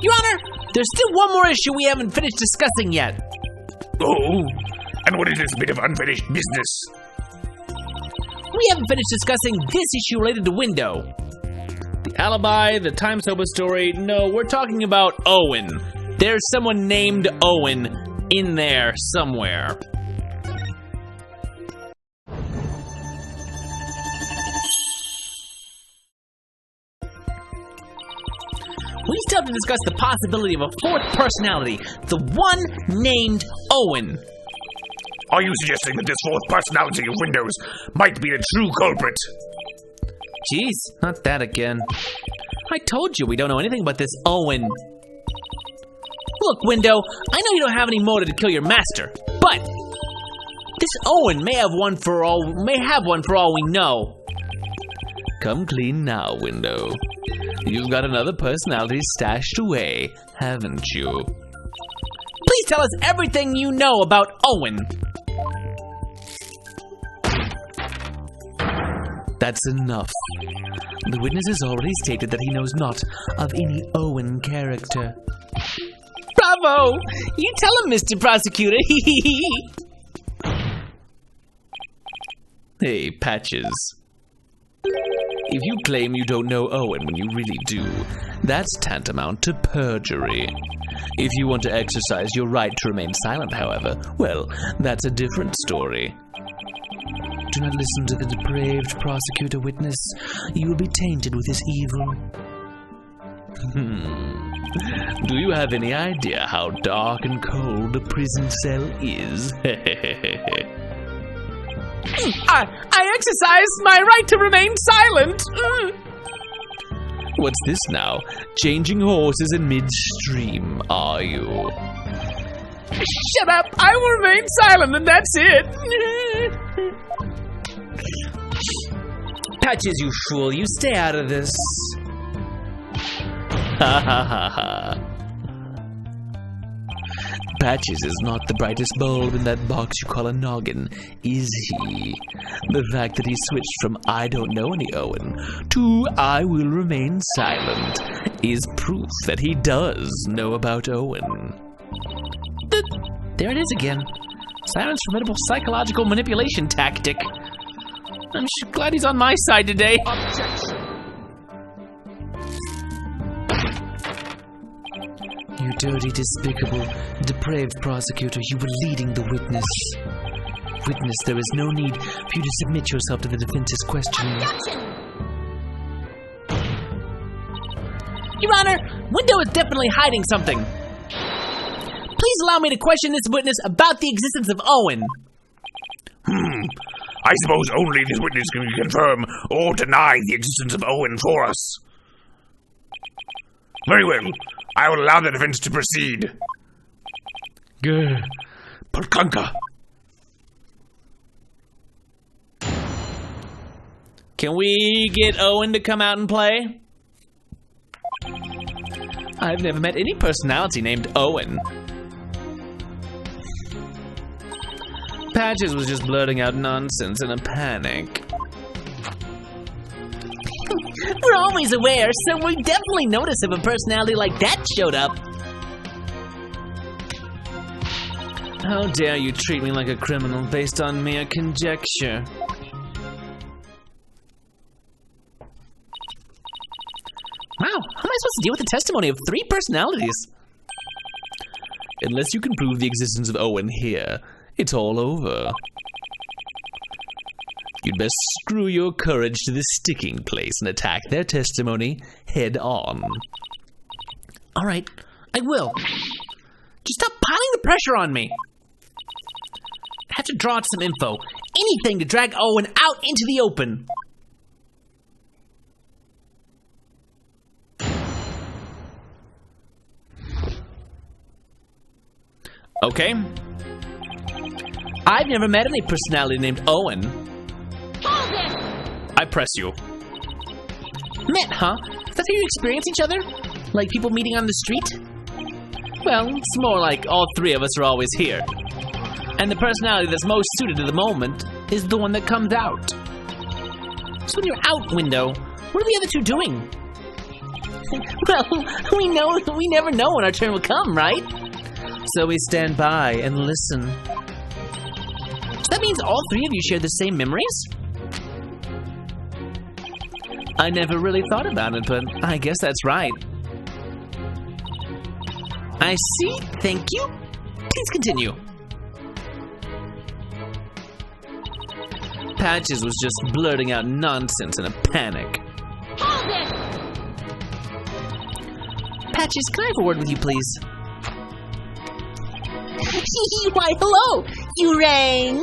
Your Honor, there's still one more issue we haven't finished discussing yet. Oh, and what is this bit of unfinished business? We haven't finished discussing this issue related to Window. The alibi, the time sober story, no, we're talking about Owen. There's someone named Owen in there somewhere. We still have to discuss the possibility of a fourth personality, the one named Owen. Are you suggesting that this fourth personality of Windows might be the true culprit? Jeez, not that again. I told you we don't know anything about this Owen. Look, Window, I know you don't have any motive to kill your master, but this Owen may have one for all we know. Come clean now, Window. You've got another personality stashed away, haven't you? Please tell us everything you know about Owen. That's enough. The witness has already stated that he knows not of any Owen character. Bravo! You tell him, Mr. Prosecutor. Hey, Patches. If you claim you don't know Owen when you really do, that's tantamount to perjury. If you want to exercise your right to remain silent, however, well, that's a different story. Do not listen to the depraved prosecutor witness. You will be tainted with his evil. Do you have any idea how dark and cold a prison cell is? I exercise my right to remain silent. What's this now? Changing horses in midstream, are you? Shut up! I will remain silent and that's it! Patches, you fool, you stay out of this. Ha ha ha ha. Patches is not the brightest bulb in that box you call a noggin, is he? The fact that he switched from I don't know any Owen to I will remain silent is proof that he does know about Owen. There it is again. Silence formidable psychological manipulation tactic. I'm glad he's on my side today. Objection. You dirty, despicable, depraved prosecutor, you were leading the witness. Witness, there is no need for you to submit yourself to the defense's questioning. Your Honor, Window is definitely hiding something. Please allow me to question this witness about the existence of Owen. I suppose only this witness can confirm or deny the existence of Owen for us. Very well. I will allow the defense to proceed. Grr. Polkanka. Can we get Owen to come out and play? I've never met any personality named Owen. Patches was just blurting out nonsense in a panic. We're always aware, so we definitely notice if a personality like that showed up. How dare you treat me like a criminal based on mere conjecture? Wow, how am I supposed to deal with the testimony of 3 personalities? Unless you can prove the existence of Owen here, it's all over. You'd best screw your courage to the sticking place and attack their testimony head on. All right, I will. Just stop piling the pressure on me. I have to draw out some info. Anything to drag Owen out into the open. Okay. I've never met any personality named Owen. I press you. Met, huh? Is that how you experience each other? Like people meeting on the street? Well, it's more like all 3 of us are always here. And the personality that's most suited to the moment is the one that comes out. So when you're out, Window, what are the other 2 doing? Well, we never know when our turn will come, right? So we stand by and listen. So that means all three of you share the same memories? I never really thought about it, but I guess that's right. I see. Thank you. Please continue. Patches was just blurting out nonsense in a panic. Patches, can I have a word with you, please? Why, hello! You rang?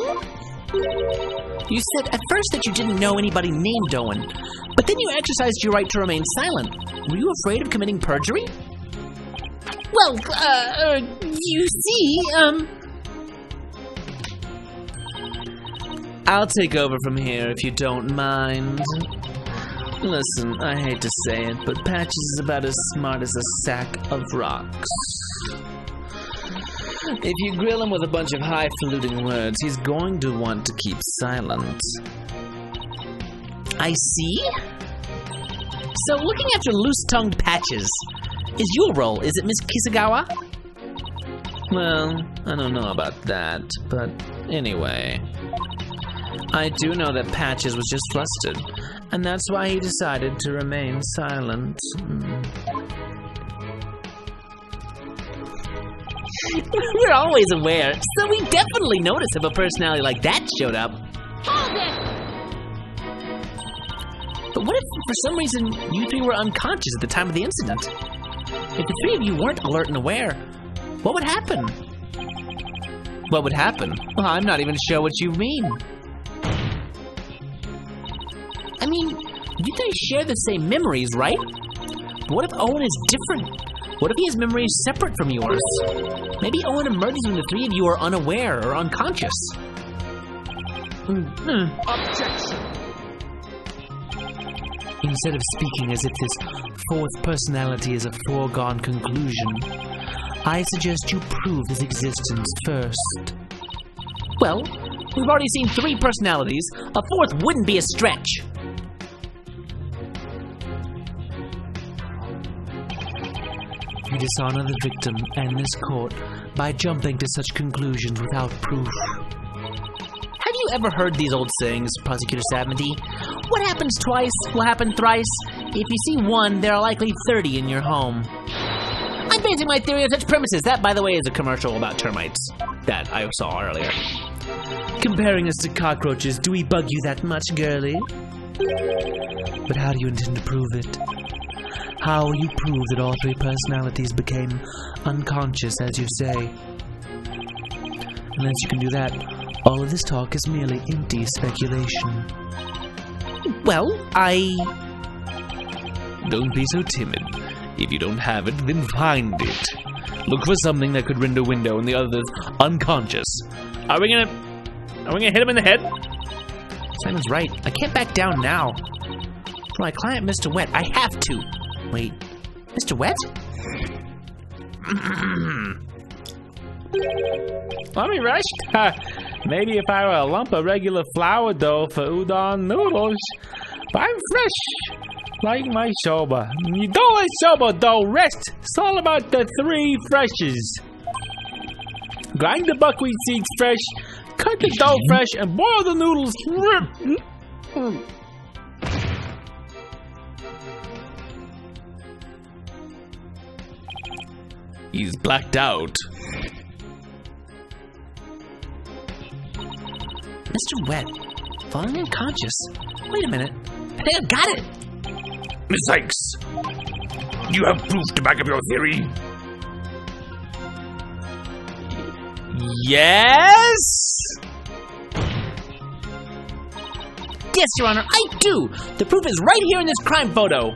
You said at first that you didn't know anybody named Owen, but then you exercised your right to remain silent. Were you afraid of committing perjury? Well, you see, I'll take over from here if you don't mind. Listen, I hate to say it, but Patches is about as smart as a sack of rocks. If you grill him with a bunch of highfalutin words, he's going to want to keep silent. I see. So, looking after loose-tongued Patches, is your role, is it Miss Kisagawa? Well, I don't know about that, but anyway. I do know that Patches was just flustered, and that's why he decided to remain silent. We're always aware, so we definitely notice if a personality like that showed up. But what if, for some reason, you three were unconscious at the time of the incident? If the three of you weren't alert and aware, what would happen? What would happen? Well, I'm not even sure what you mean. I mean, you three share the same memories, right? But what if Owen is different? What if he has memories separate from yours? Maybe Owen emerges when the three of you are unaware or unconscious. Objection! Instead of speaking as if this fourth personality is a foregone conclusion, I suggest you prove his existence first. Well, we've already seen 3 personalities. A fourth wouldn't be a stretch. You dishonor the victim and this court by jumping to such conclusions without proof. Have you ever heard these old sayings, Prosecutor Savmanty? What happens twice will happen thrice. If you see 1, there are likely 30 in your home. I'm basing my theory on such premises. That, by the way, is a commercial about termites that I saw earlier. Comparing us to cockroaches, do we bug you that much, girlie? But how do you intend to prove it? How will you prove that all 3 personalities became unconscious, as you say? Unless you can do that, all of this talk is merely empty speculation. Well, Don't be so timid. If you don't have it, then find it. Look for something that could render Window and the others unconscious. Are we gonna hit him in the head? Simon's right. I can't back down now. For my client, Mr. Wet, I have to. Wait, Mr. Wet? Let me rush. Maybe if I were a lump of regular flour dough for udon noodles. But I'm fresh, like my soba. You don't let soba dough rest. It's all about the 3 freshes. Grind the buckwheat seeds fresh, cut the dough fresh, and boil the noodles. He's blacked out. Mr. Wet, falling unconscious. Wait a minute. I think I've got it. Miss Sykes, do you have proof to back up your theory? Yes? Yes, Your Honor, I do. The proof is right here in this crime photo.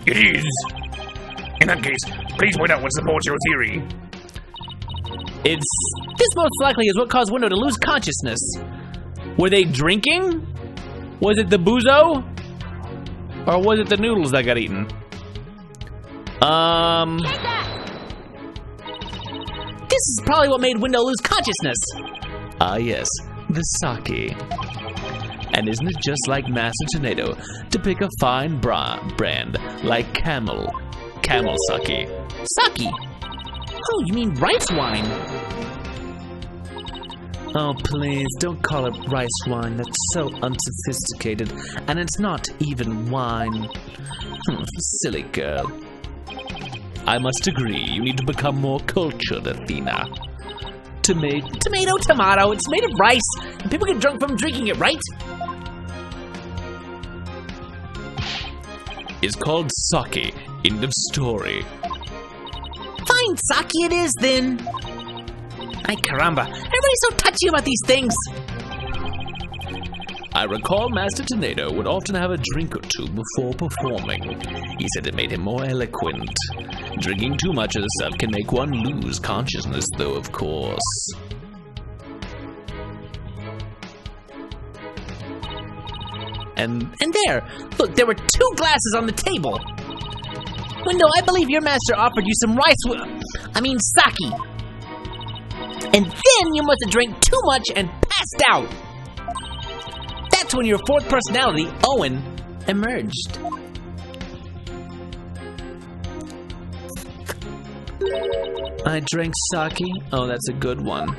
It is. In that case, please point out what supports your theory. This most likely is what caused Window to lose consciousness. Were they drinking? Was it the boozo? Or was it the noodles that got eaten? This is probably what made Window lose consciousness. Ah, yes, the sake. And isn't it just like Master Tornado to pick a fine brand like Camel? camel sake. Sake? Oh, you mean rice wine? Oh, please, don't call it rice wine. That's so unsophisticated. And it's not even wine. Silly girl. I must agree, you need to become more cultured, Athena. Tomato, tomato. It's made of rice. And people get drunk from drinking it, right? It's called sake. End of story. Fine, sake it is then. Ay, caramba. Everybody's so touchy about these things. I recall Master Tornado would often have a drink or two before performing. He said it made him more eloquent. Drinking too much of the stuff can make one lose consciousness, though, of course. And there! Look, there were 2 glasses on the table! Window, I believe your master offered you some sake. And then you must have drank too much and passed out! That's when your 4th personality, Owen, emerged. I drank sake? Oh, that's a good one.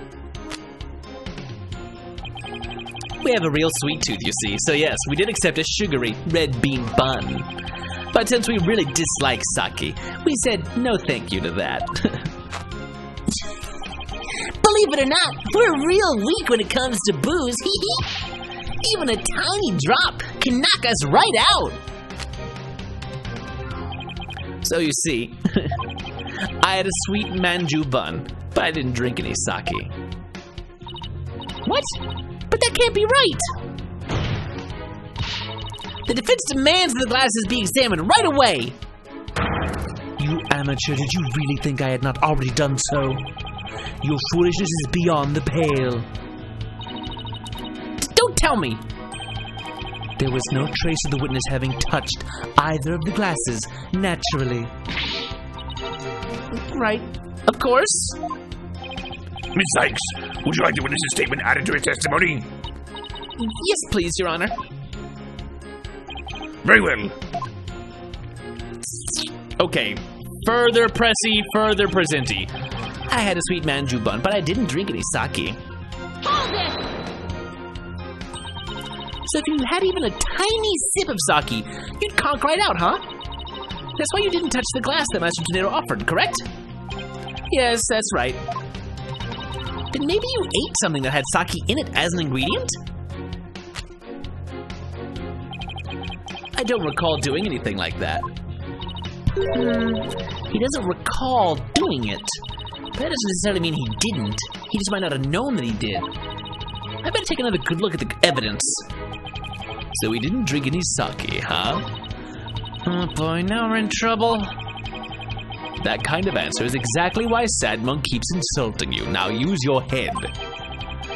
We have a real sweet tooth, you see, so yes, we did accept a sugary red bean bun. But since we really dislike sake, we said no thank you to that. Believe it or not, we're real weak when it comes to booze. Even a tiny drop can knock us right out. So you see, I had a sweet manju bun, but I didn't drink any sake. What? But that can't be right! The defense demands the glasses be examined right away! You amateur, did you really think I had not already done so? Your foolishness is beyond the pale. Don't tell me! There was no trace of the witness having touched either of the glasses naturally. Right, of course. Miss Sykes, would you like the witness's statement added to his testimony? Yes, please, Your Honor. Very well. Okay, further pressy, further presenty. I had a sweet manju bun, but I didn't drink any sake. So if you had even a tiny sip of sake, you'd conk right out, huh? That's why you didn't touch the glass that Master Tornado offered, correct? Yes, that's right. Then maybe you ate something that had sake in it as an ingredient? I don't recall doing anything like that. He doesn't recall doing it. But that doesn't necessarily mean he didn't. He just might not have known that he did. I better take another good look at the evidence. So he didn't drink any sake, huh? Oh boy, now we're in trouble. That kind of answer is exactly why Sadmonk keeps insulting you. Now use your head.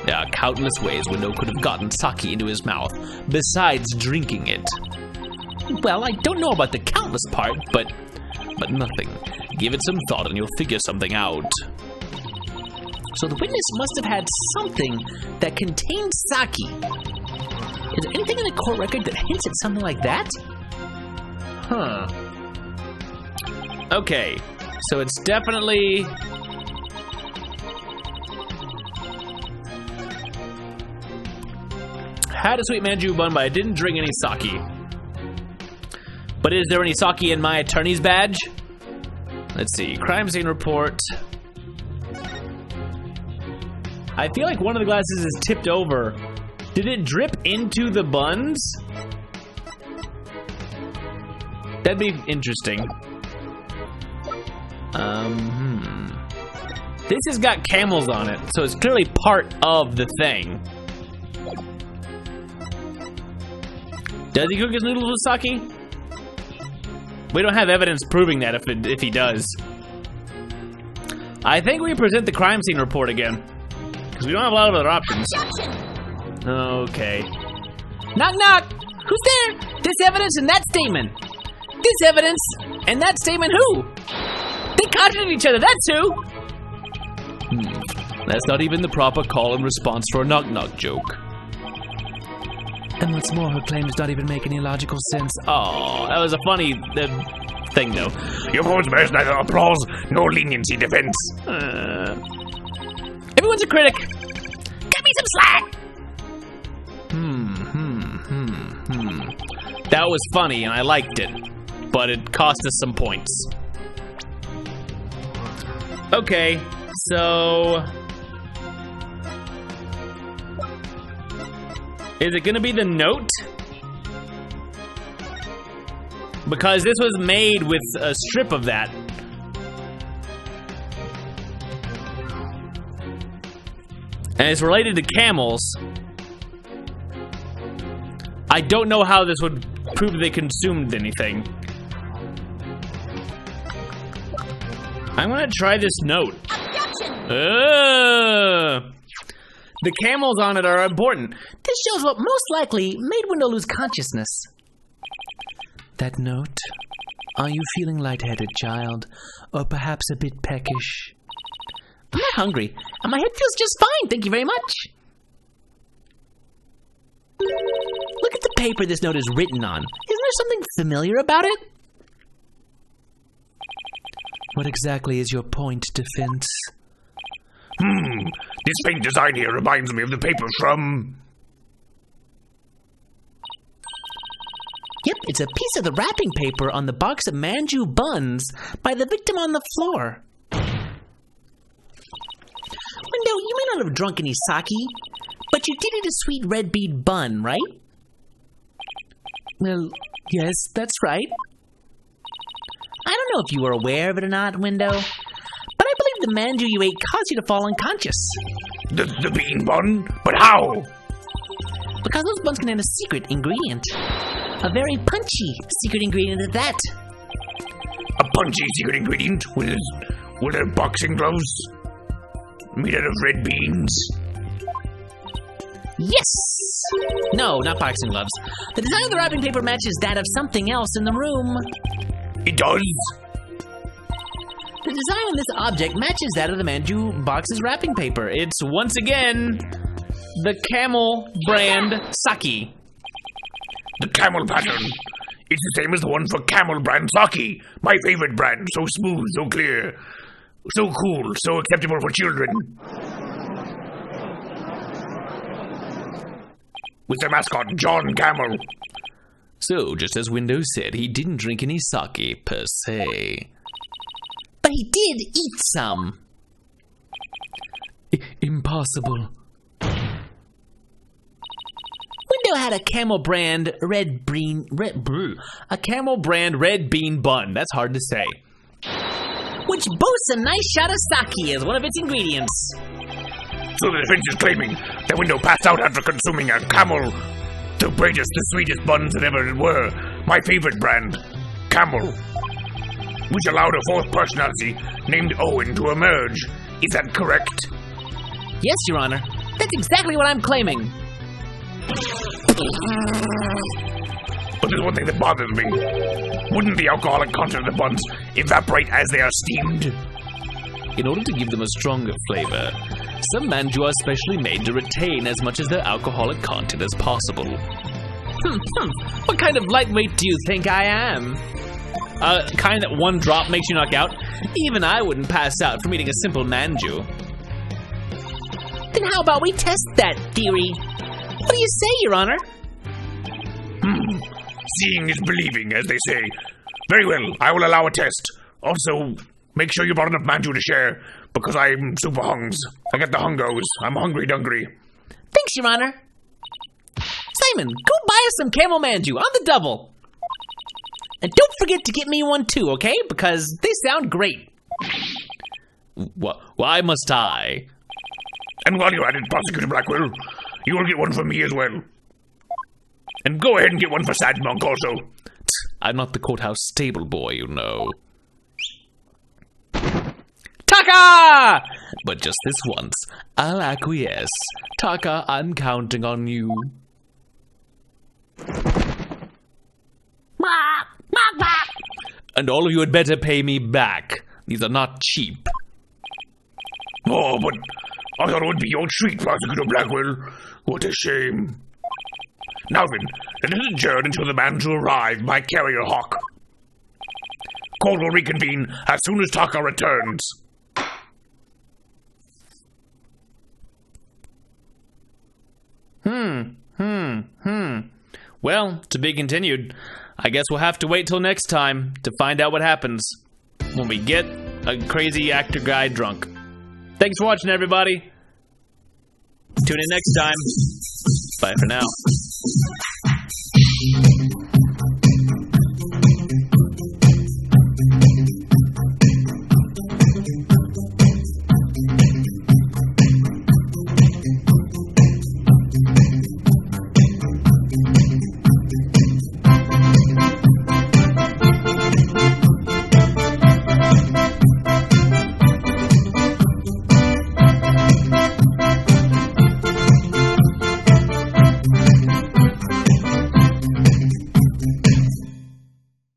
There are countless ways Window could have gotten sake into his mouth, besides drinking it. Well, I don't know about the countless part, but nothing. Give it some thought and you'll figure something out. So the witness must have had something that contained sake. Is there anything in the court record that hints at something like that? Huh. Okay, so it's definitely... Had a sweet manju bun, but I didn't drink any sake. But is there any sake in my attorney's badge? Let's see, crime scene report. I feel like one of the glasses is tipped over. Did it drip into the buns? That'd be interesting. This has got camels on it, so it's clearly part of the thing. Does he cook his noodles with sake? We don't have evidence proving that if he does. I think we present the crime scene report again, because we don't have a lot of other options. Okay. Knock, knock! Who's there? This evidence and that statement. This evidence and that statement who? They contradict each other, that's who! That's not even the proper call and response for a knock-knock joke. And what's more, her claims don't even make any logical sense. Oh, that was a funny thing, though. Your foes bears neither applause nor leniency defense. Everyone's a critic. Cut me some slack! That was funny, and I liked it, but it cost us some points. Okay, so... is it gonna be the note? Because this was made with a strip of that. And it's related to camels. I don't know how this would prove they consumed anything. I'm gonna try this note. The camels on it are important. This shows what most likely made Window lose consciousness. That note? Are you feeling lightheaded, child? Or perhaps a bit peckish? I'm not hungry, and my head feels just fine, thank you very much. Look at the paper this note is written on. Isn't there something familiar about it? What exactly is your point, Defense? This faint design here reminds me of the paper from... Yep, it's a piece of the wrapping paper on the box of manju buns by the victim on the floor. Window, you may not have drunk any sake, but you did eat a sweet red bead bun, right? Well, yes, that's right. I don't know if you were aware of it or not, Window, but I believe the manju you ate caused you to fall unconscious. The bean bun? But how? Because those buns contain a secret ingredient. A very punchy secret ingredient at that. A punchy secret ingredient with their boxing gloves made out of red beans. Yes! No, not boxing gloves. The design of the wrapping paper matches that of something else in the room. It does? The design on this object matches that of the manju box's wrapping paper. It's once again the Camel brand sake. The camel pattern. It's the same as the one for Camel brand sake. My favorite brand. So smooth, so clear, so cool, so acceptable for children. With their mascot, John Camel. So, just as Windows said, he didn't drink any sake per se. But he did eat some. Impossible. Window had a Camel brand red bean bun. That's hard to say. Which boasts a nice shot of sake as one of its ingredients. So the defense is claiming that Window passed out after consuming a Camel, the greatest, the sweetest buns that ever were. My favorite brand, Camel, which allowed a fourth personality named Owen to emerge. Is that correct? Yes, Your Honor. That's exactly what I'm claiming. But there's one thing that bothers me. Wouldn't the alcoholic content of the buns evaporate as they are steamed? In order to give them a stronger flavor, some manju are specially made to retain as much of their alcoholic content as possible. What kind of lightweight do you think I am? Kind that one drop makes you knock out? Even I wouldn't pass out from eating a simple manju. Then how about we test that theory? What do you say, Your Honor? Seeing is believing, as they say. Very well, I will allow a test. Also, make sure you brought enough manju to share, because I'm super hungs. I got the hungos. I'm hungry-dungry. Thanks, Your Honor. Simon, go buy us some camel manju on the double. And don't forget to get me one too, okay? Because they sound great. Why must I? And while you're at it, Prosecutor Blackwell, you will get one for me as well. And go ahead and get one for Sad Monk also. I'm not the courthouse stable boy, you know. Taka! But just this once, I'll acquiesce. Taka, I'm counting on you. And all of you had better pay me back. These are not cheap. Oh, but I thought it would be your treat, Prosecutor Blackwell. What a shame. Now then, let us adjourn until the man to arrive by Carrier Hawk. Court will reconvene as soon as Taka returns. Well, to be continued. I guess we'll have to wait till next time to find out what happens when we get a crazy actor guy drunk. Thanks for watching, everybody. Tune in next time. Bye for now.